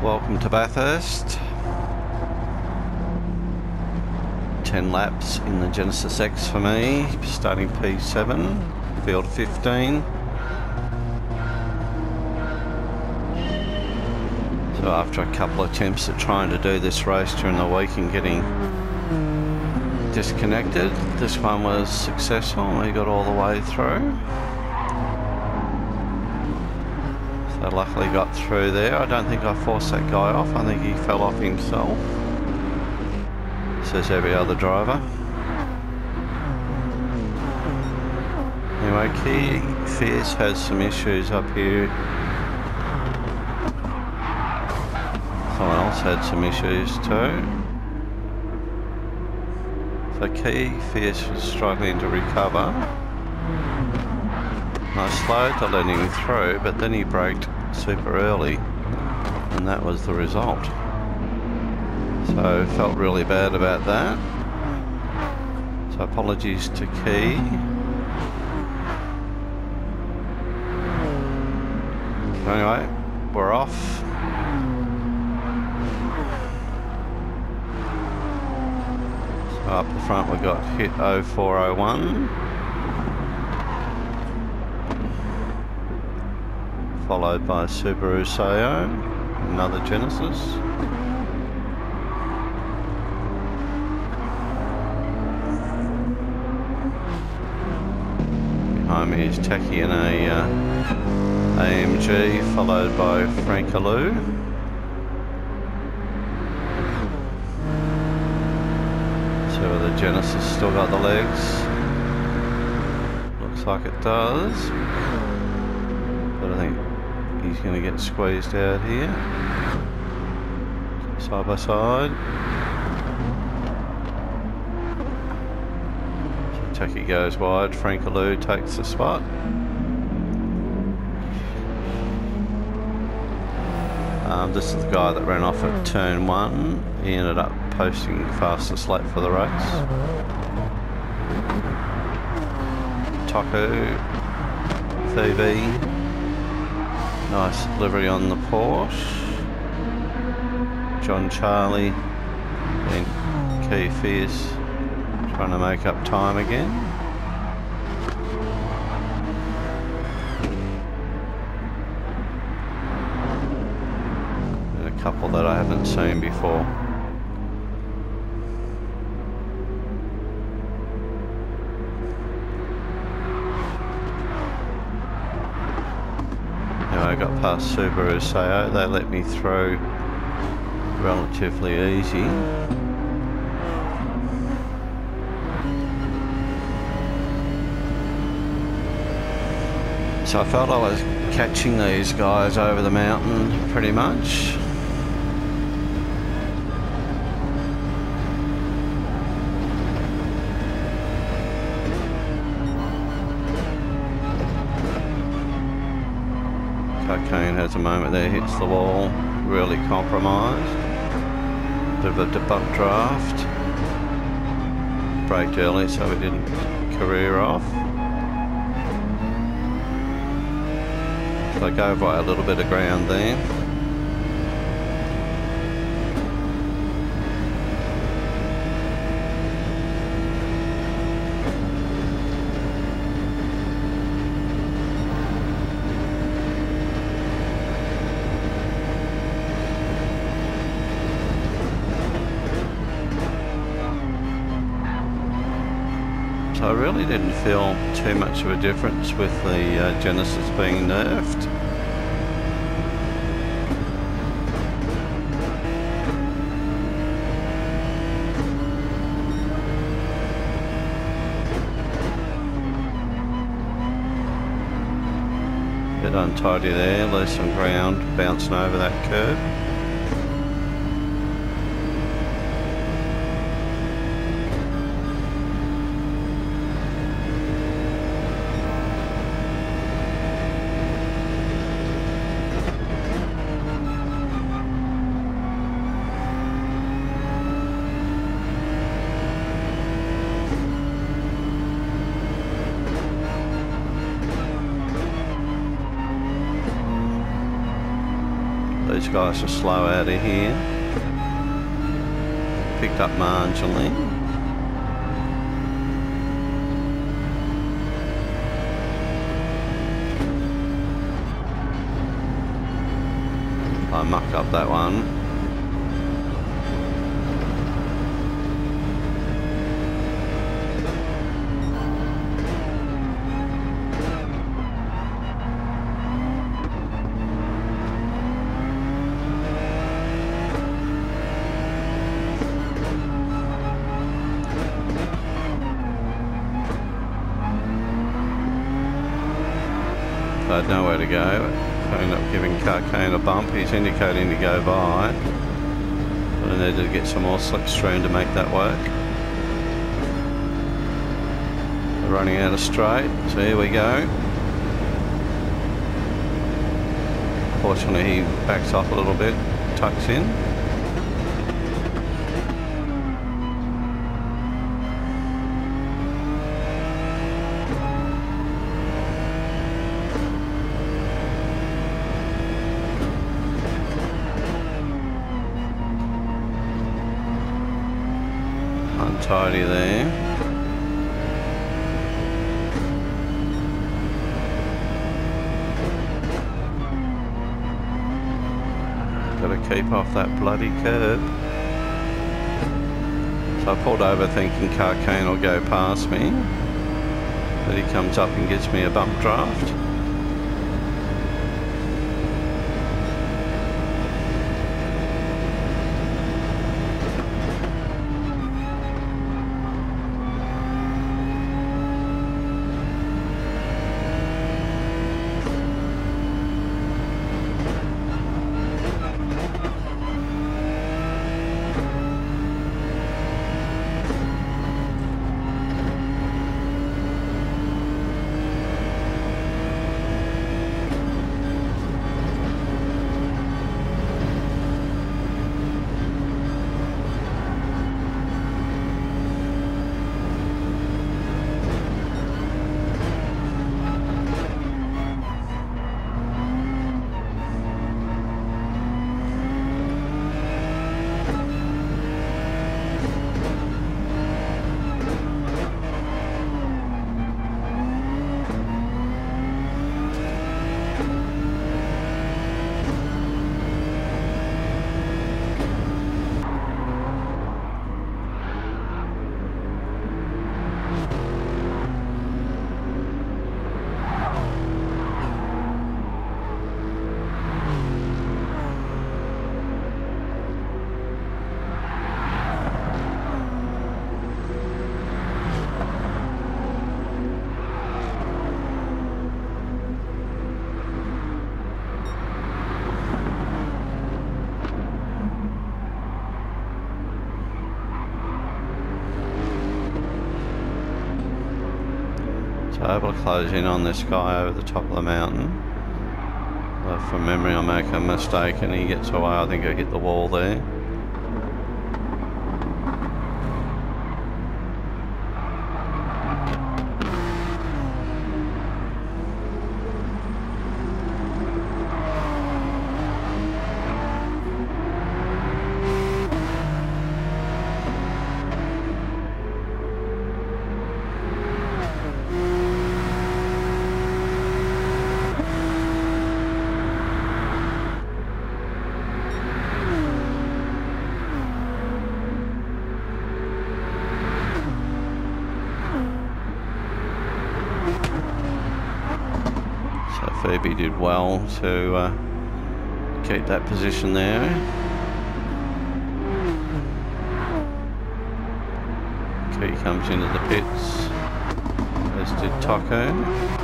Welcome to Bathurst. 10 laps in the Genesis X for me, starting P7, field 15. So after a couple of attempts at trying to do this race during the week and getting disconnected, this one was successful and we got all the way through. So luckily got through there. I don't think I forced that guy off. I think he fell off himself. Says every other driver. Anyway, Key Fierce has some issues up here. Someone else had some issues too. So Key Fierce was struggling to recover. I slowed to let him through, but then he braked super early, and that was the result. So felt really bad about that. So apologies to Key. Anyway, we're off. So up the front we got Hit 0401. Followed by Subaru Sayo, another Genesis. Behind me is Taki and a AMG, followed by Frankaloo. So the Genesis still got the legs. Looks like it does. But I think he's going to get squeezed out here, side by side. So Taki goes wide, Frankaloo takes the spot. This is the guy that ran off at turn 1. He ended up posting fastest lap for the race. Taku, Phoebe. Nice livery on the Porsche. John Charlie and Key Fierce trying to make up time again. And a couple that I haven't seen before. I got past Subaru Sayo, they let me through relatively easy. So I felt I was catching these guys over the mountain pretty much. Cocaine has a moment there, hits the wall, really compromised. Bit of a debug draft. Braked early so we didn't career off. So I go by a little bit of ground there. So I really didn't feel too much of a difference with the Genesis being nerfed. Bit untidy there, lose some ground bouncing over that curb. These guys are slow out of here. Picked up marginally. I mucked up that one. I had nowhere to go. I ended up giving Carcane a bump. He's indicating to go by. But I needed to get some more slipstream to make that work. We're running out of straight, so here we go. Fortunately he backs off a little bit, tucks in. Untidy there. Gotta keep off that bloody curb. So I pulled over thinking Carcane will go past me, but he comes up and gets me a bump draft. So able to close in on this guy over the top of the mountain. From memory I make a mistake and he gets away. I think I hit the wall there. Phoebe did well to keep that position there. Key comes into the pits, as did Taco.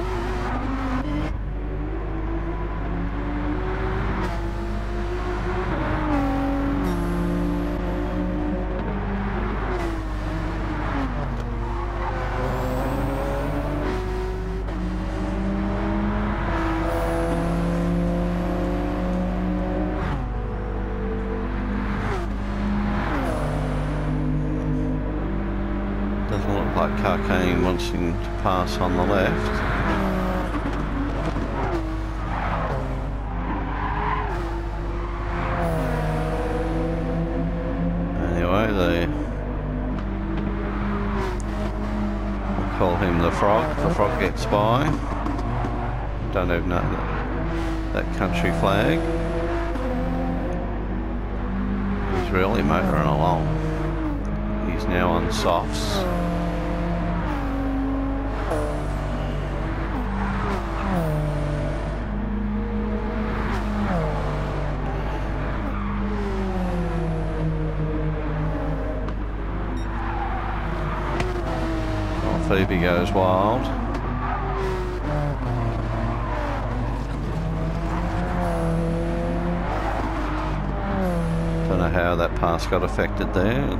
Doesn't look like Carcane wants him to pass on the left. him the frog. The frog gets by. Don't even know that country flag. He's really motoring along. He's now on softs. Phoebe goes wild. Don't know how that pass got affected there.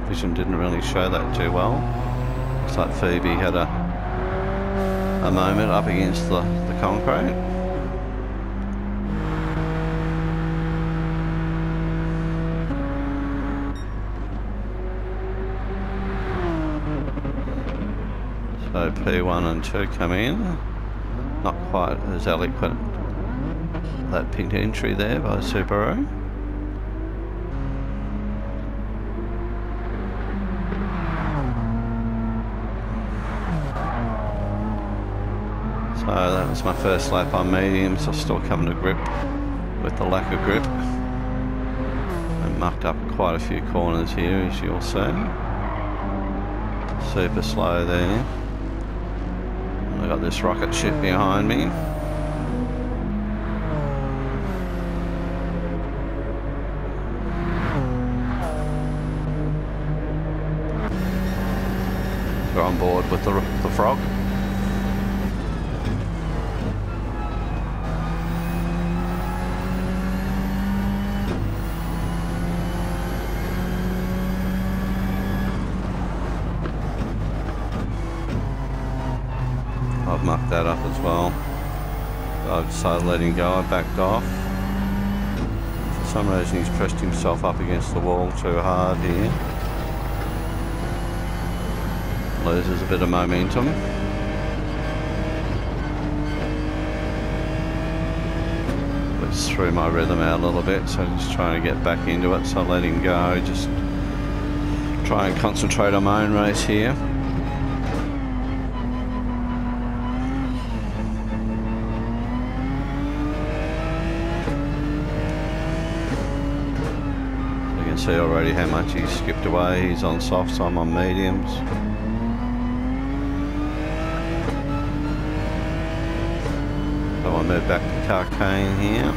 Vision didn't really show that too well. Looks like Phoebe had a moment up against the concrete. So P1 and 2 come in. Not quite as eloquent, that pit entry there by Subaru. So that was my first lap on mediums. I'm still coming to grip with the lack of grip. I mucked up quite a few corners here, as you'll see. Super slow there. I got this rocket ship behind me. We're on board with the frog. I've mucked that up as well. I've decided letting go. I backed off. For some reason he's pressed himself up against the wall too hard here. Loses a bit of momentum. Which threw my rhythm out a little bit, so just trying to get back into it. So I let him go. Just try and concentrate on my own race here. See already how much he's skipped away. He's on softs, I'm on mediums. So I move back to Carcane here.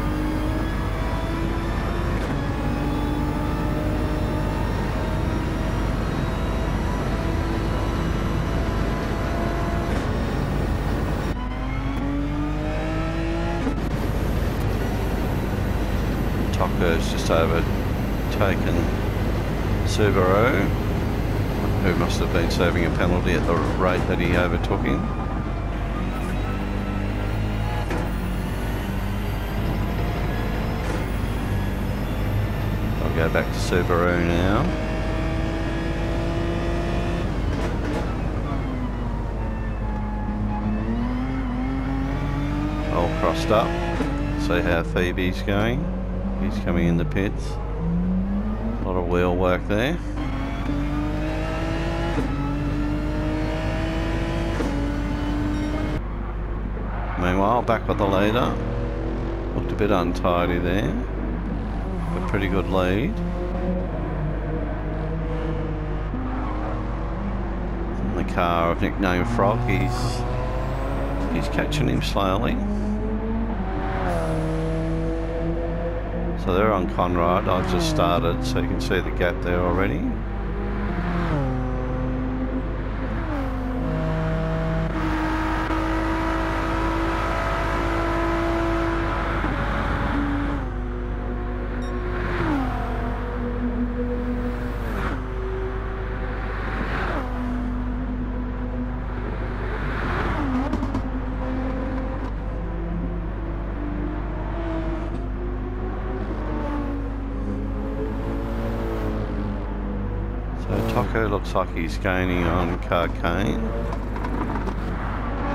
Tocco's just overtaken Subaru, who must have been serving a penalty at the rate that he overtook him. I'll go back to Subaru now. All crossed up. See how Phoebe's going. He's coming in the pits. A lot of wheel work there. Meanwhile, back with the leader. Looked a bit untidy there. A pretty good lead. And the car I've nicknamed Frog, he's catching him slowly. So they're on Conrad. I've just started, so you can see the gap there already. Tocco looks like he's gaining on Carcane,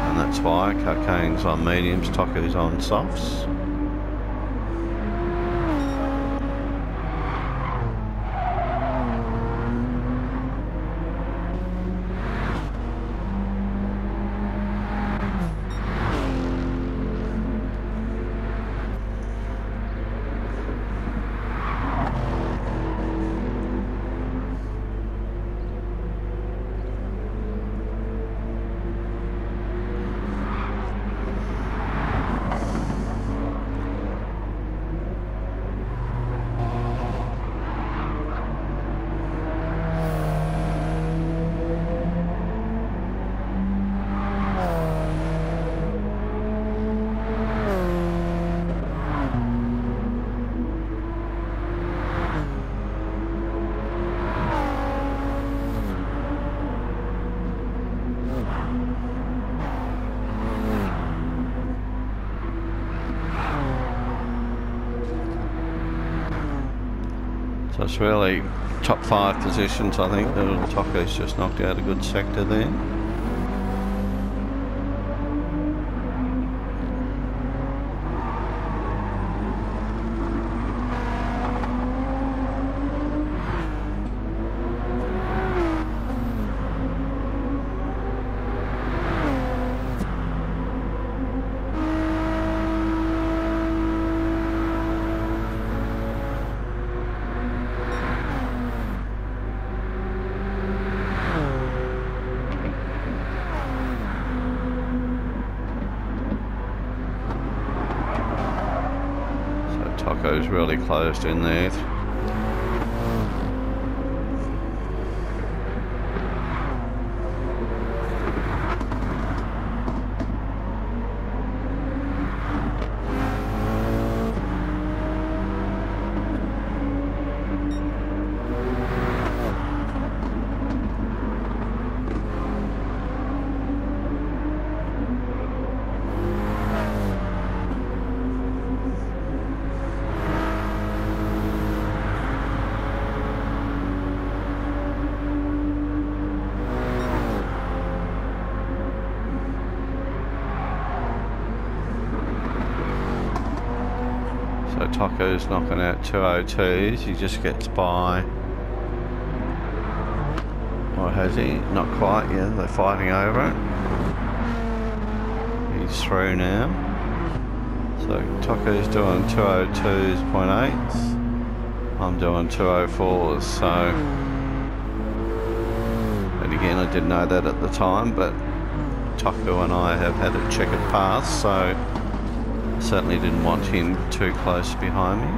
and that's why Carcane's on mediums, Tocco's on softs. So it's really top 5 positions. I think the little Taco's just knocked out a good sector there. Taco's really closed in there. So Taco's knocking out 202s. He just gets by. Or has he? Not quite, yeah, they're fighting over it. He's through now. So Taco's doing 202.8s. I'm doing 204s, so... And again, I didn't know that at the time, but Taco and I have had a checkered past, so certainly didn't want him too close behind me.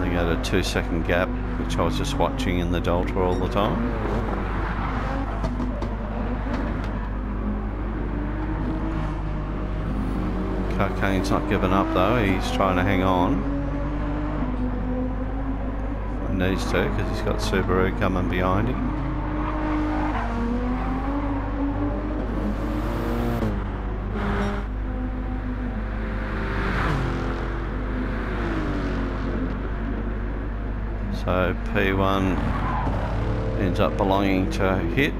They got a 2-second gap, which I was just watching in the Delta all the time. Cocaine's not giving up though, he's trying to hang on. He needs to, because he's got Subaru coming behind him. So P1 ends up belonging to Hit,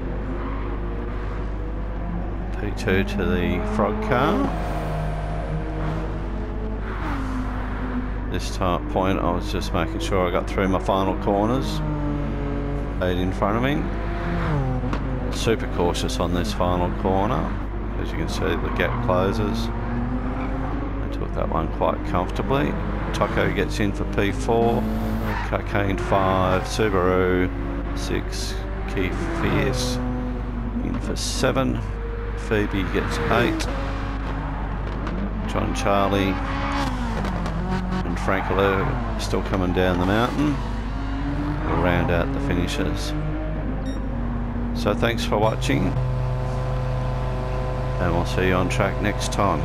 P2 to the Frog car. This point I was just making sure I got through my final corners. 8 in front of me. Super cautious on this final corner. As you can see, the gap closes. I took that one quite comfortably. Taco gets in for P4. Cocaine 5, Subaru 6, Keith Fierce in for 7, Phoebe gets 8, John Charlie and Frankelou still coming down the mountain. We'll round out the finishers. So thanks for watching, and we'll see you on track next time.